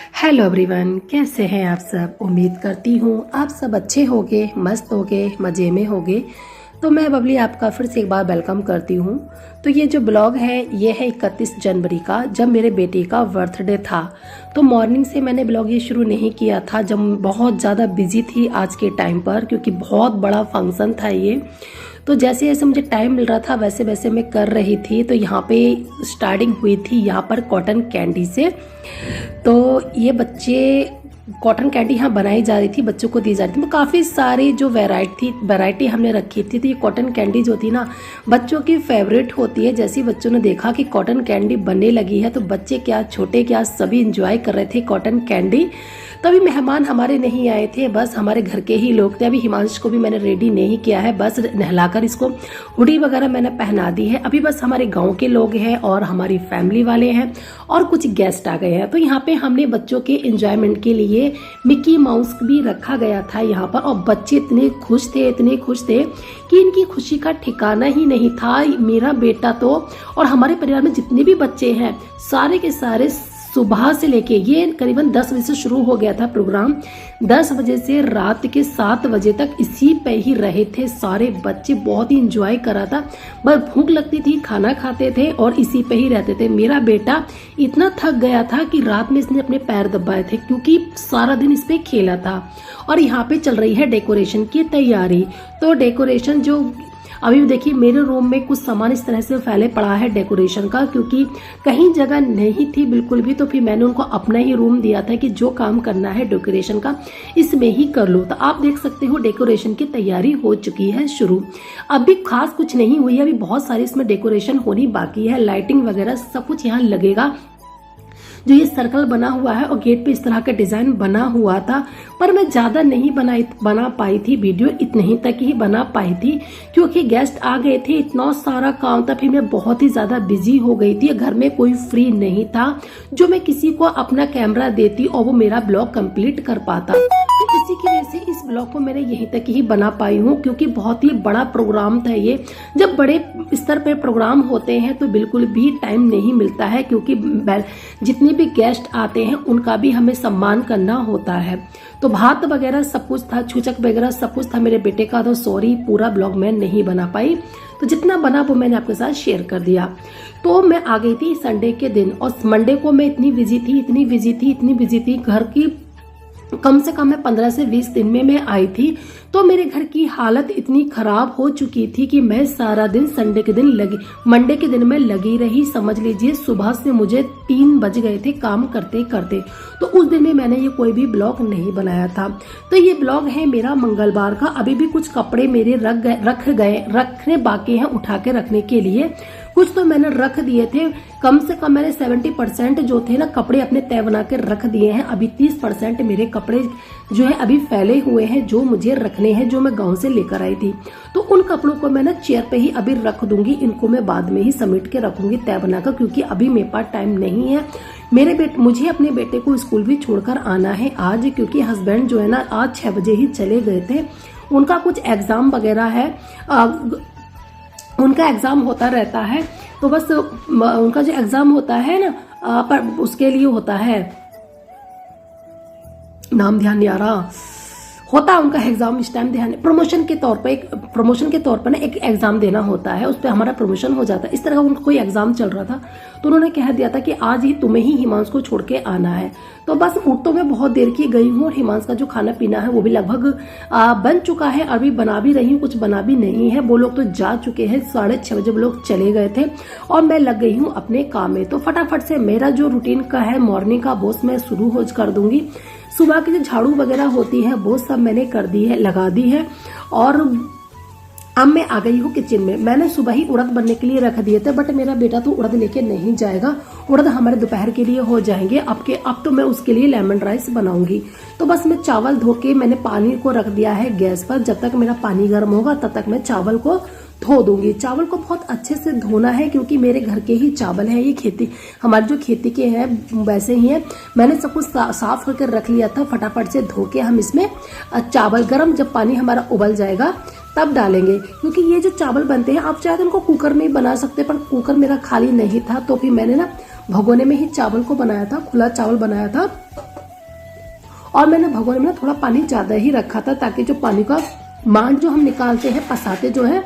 Hello everyone, कैसे हैं आप सब। उम्मीद करती हूँ आप सब अच्छे होंगे, मस्त होंगे, मज़े में होंगे। तो मैं बबली आपका फिर से एक बार वेलकम करती हूँ। तो ये जो ब्लॉग है ये है 31 जनवरी का, जब मेरे बेटे का बर्थडे था। तो मॉर्निंग से मैंने ब्लॉग ये शुरू नहीं किया था, जब बहुत ज़्यादा बिजी थी आज के टाइम पर, क्योंकि बहुत बड़ा फंक्शन था ये। तो जैसे जैसे मुझे टाइम मिल रहा था वैसे वैसे मैं कर रही थी। तो यहाँ पे स्टार्टिंग हुई थी यहाँ पर कॉटन कैंडी से। तो ये बच्चे कॉटन कैंडी यहाँ बनाई जा रही थी, बच्चों को दी जा रही थी। तो काफ़ी सारी जो वैरायटी हमने रखी थी। तो ये कॉटन कैंडी जो थी ना, बच्चों की फेवरेट होती है। जैसे ही बच्चों ने देखा कि कॉटन कैंडी बनने लगी है तो बच्चे क्या छोटे क्या सभी इंजॉय कर रहे थे कॉटन कैंडी। तभी मेहमान हमारे नहीं आए थे, बस हमारे घर के ही लोग थे। अभी हिमांश को भी मैंने रेडी नहीं किया है, बस नहलाकर इसको हुडी वगैरह मैंने पहना दी है। अभी बस हमारे गांव के लोग हैं और हमारी फैमिली वाले हैं और कुछ गेस्ट आ गए हैं। तो यहाँ पे हमने बच्चों के एंजॉयमेंट के लिए मिक्की माउस भी रखा गया था यहाँ पर। और बच्चे इतने खुश थे कि इनकी खुशी का ठिकाना ही नहीं था। मेरा बेटा तो और हमारे परिवार में जितने भी बच्चे हैं सारे के सारे सुबह से लेके, ये करीबन 10 बजे से शुरू हो गया था प्रोग्राम, 10 बजे से रात के 7 बजे तक इसी पे ही रहे थे सारे बच्चे। बहुत ही इंजॉय करा था, बस भूख लगती थी खाना खाते थे और इसी पे ही रहते थे। मेरा बेटा इतना थक गया था कि रात में इसने अपने पैर दबाए थे, क्योंकि सारा दिन इस पे खेला था। और यहाँ पे चल रही है डेकोरेशन की तैयारी। तो डेकोरेशन जो अभी देखिए मेरे रूम में कुछ सामान इस तरह से फैले पड़ा है डेकोरेशन का, क्योंकि कहीं जगह नहीं थी बिल्कुल भी। तो फिर मैंने उनको अपना ही रूम दिया था कि जो काम करना है डेकोरेशन का इसमें ही कर लो। तो आप देख सकते हो डेकोरेशन की तैयारी हो चुकी है शुरू। अभी खास कुछ नहीं हुई है, अभी बहुत सारी इसमें डेकोरेशन होनी बाकी है। लाइटिंग वगैरह सब कुछ यहाँ लगेगा। जो ये सर्कल बना हुआ है और गेट पे इस तरह का डिजाइन बना हुआ था, पर मैं ज्यादा नहीं बना पाई थी। वीडियो इतने ही तक ही बना पाई थी, क्योंकि गेस्ट आ गए थे, इतना सारा काम था। फिर मैं बहुत ही ज्यादा बिजी हो गई थी, घर में कोई फ्री नहीं था जो मैं किसी को अपना कैमरा देती और वो मेरा ब्लॉग कंप्लीट कर पाता। तो इसी की वजह से इस ब्लॉग को मैंने यहीं तक ही बना पाई हूँ, क्योंकि बहुत ही बड़ा प्रोग्राम था ये। जब बड़े स्तर पे प्रोग्राम होते हैं तो बिल्कुल भी टाइम नहीं मिलता है, क्योंकि जितने भी गेस्ट आते हैं उनका भी हमें सम्मान करना होता है। तो भात वगैरह सब कुछ था, छूचक वगैरह सब कुछ था मेरे बेटे का। तो सॉरी, पूरा ब्लॉग मैं नहीं बना पाई, तो जितना बना वो मैंने आपके साथ शेयर कर दिया। तो मैं आ गई थी संडे के दिन, और मंडे को मैं इतनी बिजी थी घर की, कम से कम मैं 15 से 20 दिन में मैं आई थी। तो मेरे घर की हालत इतनी खराब हो चुकी थी कि मैं सारा दिन मंडे के दिन में लगी रही। समझ लीजिए सुबह से मुझे 3 बज गए थे काम करते करते। तो उस दिन में मैंने ये कोई भी ब्लॉग नहीं बनाया था। तो ये ब्लॉग है मेरा मंगलवार का। अभी भी कुछ कपड़े मेरे रखने बाकी हैं उठा के रखने के लिए। कुछ तो मैंने रख दिए थे, कम से कम मैंने 70% जो थे ना कपड़े अपने तय बना के रख दिए हैं। अभी 30% मेरे कपड़े जो है अभी फैले हुए हैं, जो मुझे रखने हैं, जो मैं गांव से लेकर आई थी। तो उन कपड़ों को मैं ना चेयर पे ही अभी रख दूंगी, इनको मैं बाद में ही समेट के रखूंगी तय बनाकर, क्योंकि अभी मेरे पास टाइम नहीं है। मुझे अपने बेटे को स्कूल भी छोड़कर आना है आज, क्योंकि हस्बैंड जो है ना आज 6 बजे ही चले गए थे। उनका कुछ एग्जाम वगैरह है, उनका एग्जाम होता रहता है। तो बस उनका जो एग्जाम होता है ना, पर उसके लिए होता है, नाम ध्यान नहीं आ रहा, होता है उनका एग्जाम इस टाइम ध्यान, प्रमोशन के तौर पर ना एक एग्जाम देना होता है, उस पर हमारा प्रमोशन हो जाता है। इस तरह का उनका कोई एग्जाम चल रहा था, तो उन्होंने कह दिया था कि आज ही तुम्हें ही हिमांश को छोड़ के आना है। तो बस उठ तो मैं बहुत देर की गई हूँ, और हिमांश का जो खाना पीना है वो भी लगभग बन चुका है। अभी बना भी रही हूँ, कुछ बना भी नहीं है। वो लोग तो जा चुके हैं, 6:30 बजे वो लोग चले गए थे, और मैं लग गई हूँ अपने काम में। तो फटाफट से मेरा जो रूटीन का है मॉर्निंग का वो मैं शुरू कर दूंगी। सुबह की जो झाड़ू वगैरह होती है वो सब मैंने कर दी है, लगा दी है। और अब मैं आ गई हूँ किचन में। मैंने सुबह ही उड़द बनने के लिए रख दिए थे, बट मेरा बेटा तो उड़द लेके नहीं जाएगा। उड़द हमारे दोपहर के लिए हो जाएंगे। अब तो मैं उसके लिए लेमन राइस बनाऊंगी। तो बस मैं चावल धो के मैंने पानी को रख दिया है गैस पर। जब तक मेरा पानी गर्म होगा तब तक मैं चावल को धो दूंगी। चावल को बहुत अच्छे से धोना है, क्योंकि मेरे घर के ही चावल है। ये हमारी जो खेती के हैं वैसे ही है। मैंने सब कुछ साफ करके रख लिया था। फटाफट से धो के हम इसमें चावल जब पानी हमारा उबल जाएगा तब डालेंगे, क्योंकि ये जो चावल बनते हैं आप चाहे तो उनको कुकर में ही बना सकते, पर कुकर मेरा खाली नहीं था। तो फिर मैंने ना भगोने में ही चावल को बनाया था, खुला चावल बनाया था। और मैंने भगोने में थोड़ा पानी ज्यादा ही रखा था, ताकि जो पानी का मान जो हम निकालते हैं पसाते जो है,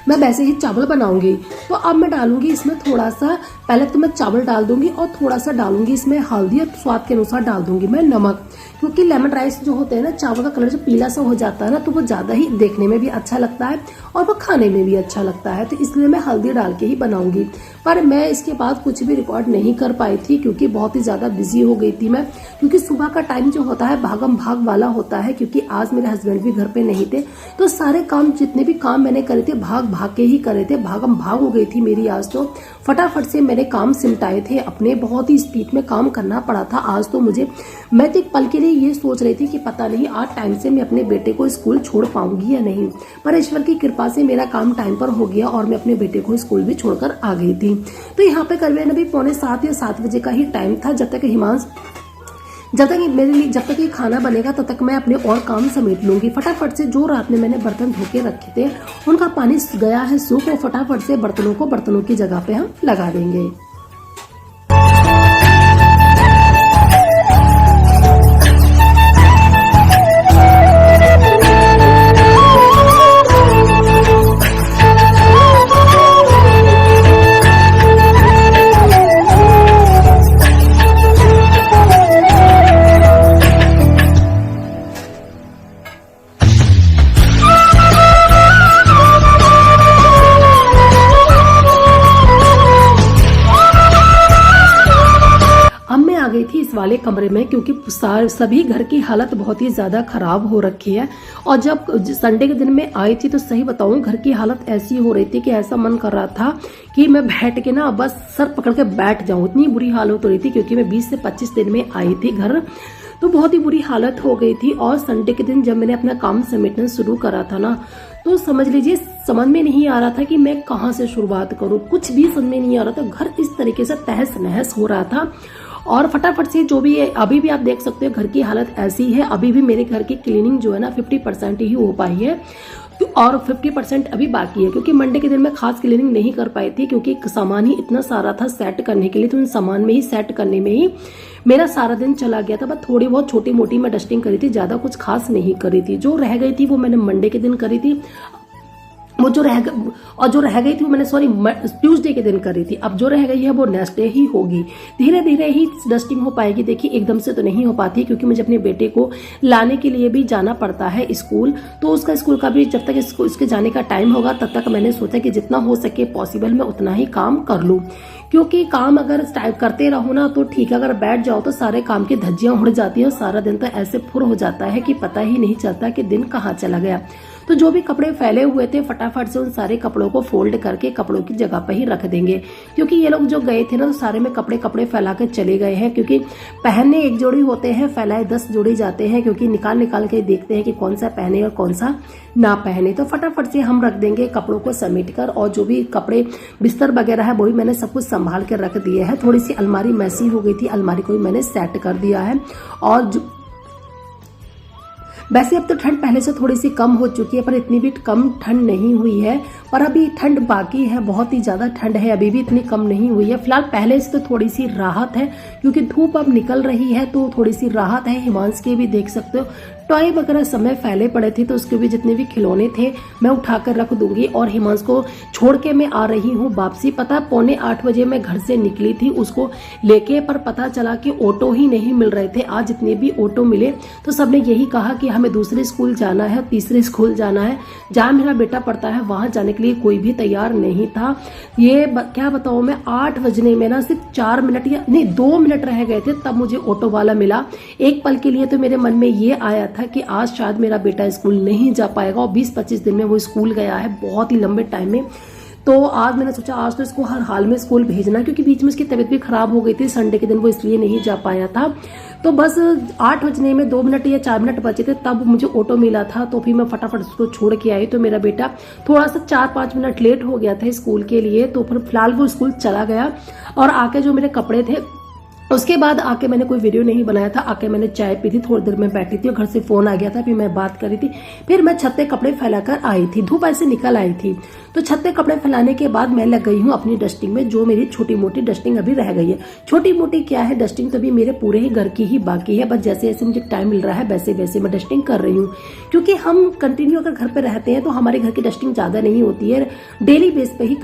मैं वैसे ही चावल बनाऊंगी। तो अब मैं डालूंगी इसमें थोड़ा सा, पहले तो मैं चावल डाल दूंगी और थोड़ा सा डालूंगी इसमें हल्दी और स्वाद के अनुसार डाल दूंगी मैं नमक, क्योंकि लेमन राइस जो होते हैं ना, चावल का कलर जो पीला सा हो जाता है ना, तो वो ज्यादा ही देखने में भी अच्छा लगता है और वो खाने में भी अच्छा लगता है। तो इसलिए मैं हल्दी डाल के ही बनाऊंगी। पर मैं इसके बाद कुछ भी रिकॉर्ड नहीं कर पाई थी, क्योंकि बहुत ही ज्यादा बिजी हो गई थी मैं, क्योंकि सुबह का टाइम जो होता है भागम भाग वाला होता है, क्योंकि आज मेरे हस्बैंड भी घर पे नहीं थे। तो सारे काम, जितने भी काम मैंने करे थे, भाग भाग के ही करे थे, भागम भाग हो गई थी मेरी आज तो। फटाफट से मैंने काम सिमटाए थे अपने, बहुत ही स्पीड में काम करना पड़ा था आज तो मुझे। मैं तो एक पल के लिए ये सोच रही थी कि पता नहीं आज टाइम से मैं अपने बेटे को स्कूल छोड़ पाऊंगी या नहीं, पर ईश्वर की कृपा से मेरा काम टाइम पर हो गया और मैं अपने बेटे को स्कूल भी छोड़कर आ गई थी। तो यहाँ पे करीबन अभी 6:45 या 7 बजे का ही टाइम था। जब तक मेरे लिए जब तक ये खाना बनेगा तब तक मैं अपने और काम समेट लूंगी। फटाफट से जो रात में मैंने बर्तन धो के रखे थे उनका पानी गया है सूख, और फटाफट से बर्तनों की जगह पे हम लगा देंगे। थी इस वाले कमरे में, क्योंकि सभी घर की हालत बहुत ही ज्यादा खराब हो रखी है। और जब संडे के दिन में आई थी तो सही बताऊं, घर की हालत ऐसी हो रही थी कि ऐसा मन कर रहा था कि मैं बैठ के ना बस सर पकड़ के बैठ जाऊं, इतनी बुरी हालत हो रही थी। क्योंकि मैं 20 से 25 दिन में आई थी घर, तो बहुत ही बुरी हालत हो गई थी। और संडे के दिन जब मैंने अपना काम समेटना शुरू करा था ना, तो समझ लीजिए समझ में नहीं आ रहा था कि मैं कहाँ से शुरुआत करूं, कुछ भी समझ में नहीं आ रहा था। घर इस तरीके से तहस नहस हो रहा था। और फटाफट से जो भी है, अभी भी आप देख सकते हो घर की हालत ऐसी है। अभी भी मेरे घर की क्लीनिंग जो है ना 50% ही हो पाई है और 50% अभी बाकी है, क्योंकि मंडे के दिन मैं खास क्लीनिंग नहीं कर पाई थी, क्योंकि सामान ही इतना सारा था सेट करने के लिए। तो उन सामान में ही सेट करने में ही मेरा सारा दिन चला गया था। बस थोड़ी बहुत छोटी मोटी मैं डस्टिंग करी थी, ज्यादा कुछ खास नहीं करी थी। जो रह गई थी वो मैंने मंडे के दिन करी थी, वो जो रह गई थी वो मैंने ट्यूसडे के दिन करी थी। अब जो रह गई है वो नेक्स्ट डे ही होगी। धीरे धीरे ही डस्टिंग हो पाएगी। देखिए एकदम से तो नहीं हो पाती, क्योंकि मुझे अपने बेटे को लाने के लिए भी जाना पड़ता है स्कूल। तो उसका स्कूल का भी जब तक इसके जाने का टाइम होगा तब तक मैंने सोचा कि जितना हो सके पॉसिबल मैं उतना ही काम कर लूँ। क्योंकि काम अगर करते रहो ना तो ठीक है, अगर बैठ जाओ तो सारे काम की धज्जियां उड़ जाती है और सारा दिन तो ऐसे फुर हो जाता है कि पता ही नहीं चलता कि दिन कहाँ चला गया। तो जो भी कपड़े फैले हुए थे फटाफट से उन सारे कपड़ों को फोल्ड करके कपड़ों की जगह पर ही रख देंगे। क्योंकि ये लोग जो गए थे ना तो सारे में कपड़े फैला के चले गए हैं, क्योंकि पहनने एक जोड़ी होते हैं, फैलाए 10 जोड़ी जाते हैं, क्योंकि निकाल के देखते हैं कि कौन सा पहने और कौन सा ना पहने। तो फटाफट से हम रख देंगे कपड़ों को समेट कर। और जो भी कपड़े बिस्तर वगैरह है वो भी मैंने सब कुछ संभाल के रख दिए है। थोड़ी सी अलमारी मैसी हो गई थी, अलमारी को भी मैंने सेट कर दिया है। और वैसे अब तो ठंड पहले से थोड़ी सी कम हो चुकी है, पर इतनी भी कम ठंड नहीं हुई है। पर अभी ठंड बाकी है, बहुत ही ज्यादा ठंड है, अभी भी इतनी कम नहीं हुई है। फिलहाल पहले से तो थोड़ी सी राहत है, क्योंकि धूप अब निकल रही है तो थोड़ी सी राहत है। हिमांश के भी देख सकते हो टॉय वगैरह समय फैले पड़े थे, तो उसके भी जितने भी खिलौने थे मैं उठाकर रख दूंगी। और हिमांश को छोड़ के मैं आ रही हूँ वापसी। पता 7:45 बजे मैं घर से निकली थी उसको लेके, पर पता चला कि ऑटो ही नहीं मिल रहे थे। आज जितने भी ऑटो मिले तो सबने यही कहा कि हमें दूसरे स्कूल जाना है, तीसरे स्कूल जाना है, जहाँ मेरा बेटा पढ़ता है वहां जाने के लिए कोई भी तैयार नहीं था। ये क्या बताऊं मैं, 8 बजने में ना सिर्फ 4 मिनट या नहीं 2 मिनट रह गए थे तब मुझे ऑटो वाला मिला। एक पल के लिए तो मेरे मन में ये आया था कि आज शायद मेरा बेटा स्कूल नहीं जा पाएगा, और 20-25 दिन में वो स्कूल गया है, बहुत ही लंबे टाइम में। तो आज मैंने सोचा आज तो इसको हर हाल में स्कूल भेजना, क्योंकि बीच में इसकी तबीयत भी खराब हो गई थी संडे के दिन, वो इसलिए नहीं जा पाया था। तो बस 8 बजने में 2 मिनट या 4 मिनट बचे थे तब मुझे ऑटो मिला था। तो फिर मैं फटाफट उसको छोड़ के आई। तो मेरा बेटा थोड़ा सा 4-5 मिनट लेट हो गया था स्कूल के लिए, तो फिर फिलहाल वो स्कूल चला गया। और आके जो मेरे कपड़े थे उसके बाद आके मैंने कोई वीडियो नहीं बनाया था। आके मैंने चाय पी थी, थोड़ी देर में बैठी थी और घर से फोन आ गया था, फिर मैं बात कर रही थी। फिर मैं छत पे कपड़े फैलाकर आई थी, धूप ऐसे निकल आई थी। तो छत पे कपड़े फैलाने के बाद मैं लग गई हूँ अपनी डस्टिंग में, जो मेरी छोटी मोटी डस्टिंग अभी रह गई है। छोटी मोटी क्या है, डस्टिंग तो अभी मेरे पूरे ही घर की ही बाकी है, बस जैसे जैसे मुझे टाइम मिल रहा है वैसे वैसे मैं डस्टिंग कर रही हूँ। क्योंकि हम कंटिन्यू अगर घर पे रहते हैं तो हमारे घर की डस्टिंग ज्यादा नहीं होती है, डेली बेस पे ही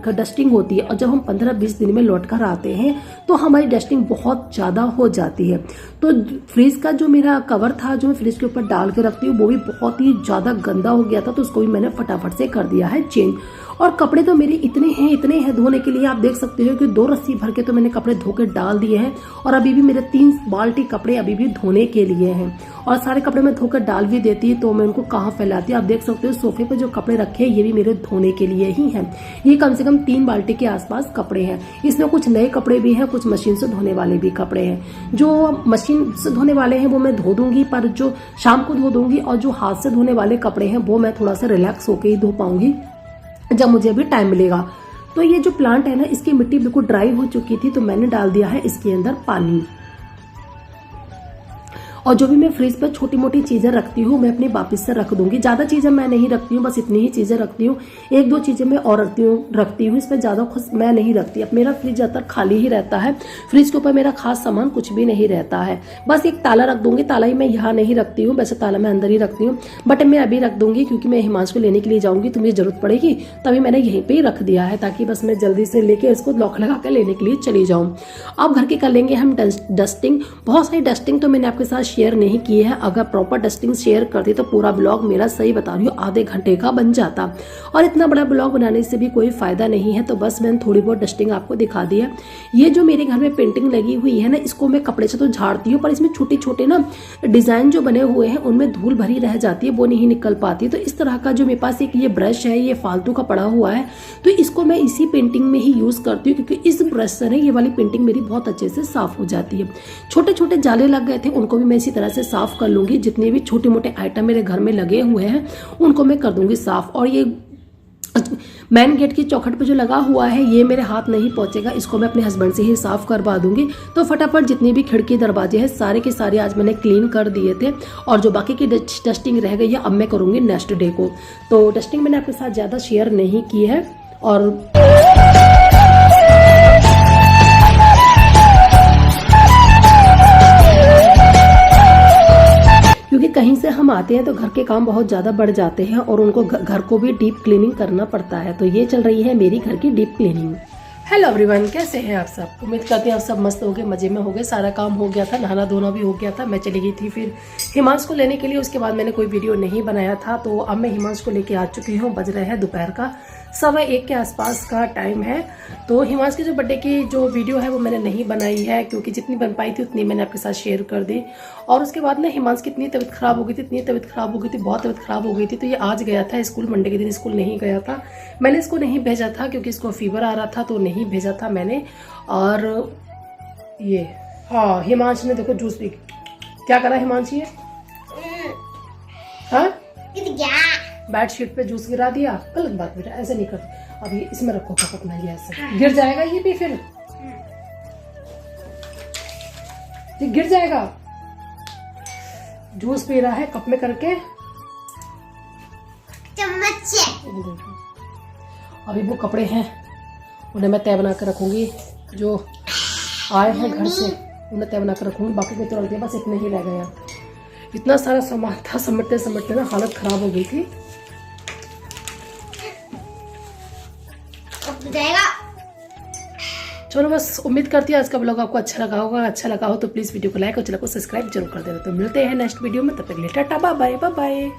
डस्टिंग होती है। और जब हम 15-20 दिन में लौट कर आते हैं तो हमारी डस्टिंग बहुत ज्यादा हो जाती है। तो फ्रिज का जो मेरा कवर था, जो मैं फ्रिज के ऊपर डाल के रखती हूँ, वो भी बहुत ही ज्यादा गंदा हो गया था, तो उसको भी मैंने फटाफट से कर दिया है चेंज। और कपड़े तो मेरे इतने हैं धोने के लिए, आप देख सकते हो कि 2 रस्सी भर के तो मैंने कपड़े धो के डाल दिए हैं। और अभी भी मेरे 3 बाल्टी कपड़े अभी भी धोने के लिए हैं। और सारे कपड़े मैं धोकर डाल भी देती, तो मैं उनको कहाँ फैलाती हूँ। आप देख सकते हो सोफे पे जो कपड़े रखे हैं ये भी मेरे धोने के लिए ही हैं। ये कम से कम 3 बाल्टी के आसपास कपड़े हैं। इसमें कुछ नए कपड़े भी हैं, कुछ मशीन से धोने वाले भी कपड़े हैं। जो मशीन से धोने वाले हैं वो मैं धो दूंगी, पर जो शाम को धो दूंगी, और जो हाथ से धोने वाले कपड़े हैं वो मैं थोड़ा सा रिलैक्स होकर ही धो पाऊंगी जब मुझे अभी टाइम मिलेगा। तो ये जो प्लांट है ना, इसकी मिट्टी बिल्कुल ड्राई हो चुकी थी, तो मैंने डाल दिया है इसके अंदर पानी। और जो भी मैं फ्रिज पर छोटी मोटी चीजें रखती हूँ मैं अपनी वापस से रख दूंगी। ज्यादा चीजें मैं नहीं रखती हूँ, बस इतनी ही चीजें रखती हूँ। 1-2 चीजें मैं और रखती हूँ, इसमें ज्यादा खुश मैं नहीं रखती। अब मेरा फ्रिज ज्यादातर खाली ही रहता है, फ्रिज के ऊपर मेरा खास सामान कुछ भी नहीं रहता है। बस एक ताला रख दूंगी, ताला ही मैं यहाँ नहीं रखती हूँ, वैसे ताला मैं अंदर ही रखती हूँ, बट मैं अभी रख दूंगी क्योंकि मैं हिमांशु को लेने के लिए जाऊंगी तो मुझे जरूरत पड़ेगी, तभी मैंने यहीं पर ही रख दिया है, ताकि बस मैं जल्दी से लेके इसको लॉक लगा कर लेने के लिए चली जाऊँ। अब घर की कर लेंगे हम डस्टिंग। बहुत सारी डस्टिंग तो मैंने आपके साथ शेयर नहीं की है। अगर प्रॉपर डस्टिंग शेयर करती तो पूरा ब्लॉग मेरा, सही बता रही हूँ, आधे घंटे का बन जाता, और इतना बड़ा ब्लॉग बनाने से भी कोई फायदा नहीं है। तो बस मैंने थोड़ी बहुत डस्टिंग आपको दिखा दी है। ये जो मेरे घर में पेंटिंग लगी हुई है ना, इसको मैं कपड़े से तो झाड़ती हूँ, पर इसमें छोटे छोटे ना डिजाइन जो बने हुए हैं उनमें धूल भरी रह जाती है, वो नहीं निकल पाती। तो इस तरह का जो मेरे पास एक ये ब्रश है, ये फालतू का पड़ा हुआ है, तो इसको मैं इसी पेंटिंग में ही यूज करती हूँ, क्योंकि इस ब्रश से ये वाली पेंटिंग मेरी बहुत अच्छे से साफ हो जाती है। छोटे छोटे जाले लग गए थे, उनको भी मैं इसी तरह से साफ कर लूंगी। जितने भी छोटे मोटे आइटम मेरे घर में लगे हुए हैं उनको मैं कर दूंगी साफ। और ये मेन गेट की चौखट पे जो लगा हुआ है ये मेरे हाथ नहीं पहुंचेगा, इसको मैं अपने हस्बैंड से ही साफ करवा दूंगी। तो फटाफट जितनी भी खिड़की दरवाजे हैं सारे के सारे आज मैंने क्लीन कर दिए थे, और जो बाकी की डस्टिंग रह गई है अब मैं करूंगी नेक्स्ट डे को। तो डस्टिंग मैंने आपके साथ ज्यादा शेयर नहीं की है। और क्योंकि कहीं से हम आते हैं तो घर के काम बहुत ज़्यादा बढ़ जाते हैं और उनको घर को भी डीप क्लीनिंग करना पड़ता है। तो ये चल रही है मेरी घर की डीप क्लीनिंग। हेलो एवरीवन, कैसे हैं आप सब? उम्मीद करते हैं आप सब मस्त हो गए, मजे में हो गए। सारा काम हो गया था, नहाना धोना भी हो गया था। मैं चली गई थी फिर हिमांशु को लेने के लिए, उसके बाद मैंने कोई वीडियो नहीं बनाया था। तो अब मैं हिमांशु को लेके आ चुकी हूँ। बज रहे हैं दोपहर का 1:15 के आसपास का टाइम है। तो हिमांशु की जो बर्थडे की जो वीडियो है वो मैंने नहीं बनाई है, क्योंकि जितनी बन पाई थी उतनी मैंने आपके साथ शेयर कर दी। और उसके बाद ना हिमांशु की इतनी तबीयत खराब हो गई थी, इतनी तबीयत खराब हो गई थी, बहुत तबीयत खराब हो गई थी। तो ये आज गया था स्कूल, मंडे के दिन स्कूल नहीं गया था। मैंने इसको नहीं भेजा था क्योंकि इसको फीवर आ रहा था, तो नहीं भेजा था मैंने। और ये हाँ, हिमांशु ने देखो जूस पी क्या करा हिमांशु, ये हाँ बेडशीट पे जूस गिरा दिया। गलत बात बेटा, ऐसे नहीं करते। अभी इसमें रखो कप अपना, ये ऐसे गिर जाएगा, ये भी फिर ये गिर जाएगा। जूस पी रहा है कप में करके चम्मच से। अभी वो कपड़े हैं उन्हें मैं तय बना कर रखूंगी, जो आए हैं घर से उन्हें तय बना कर रखूंगी। बाकी के तो रख दिया, बस इतने ही रह गया। इतना सारा सामान था, समेटते समेटते ना हालत खराब हो गई थी। चलो बस, उम्मीद करती हूँ आज का ब्लॉग आपको अच्छा लगा होगा। अच्छा लगा हो तो प्लीज वीडियो को लाइक और चैनल को सब्सक्राइब जरूर कर देना। तो मिलते हैं नेक्स्ट वीडियो में, तब तक के लिए टाटा बाय बाय।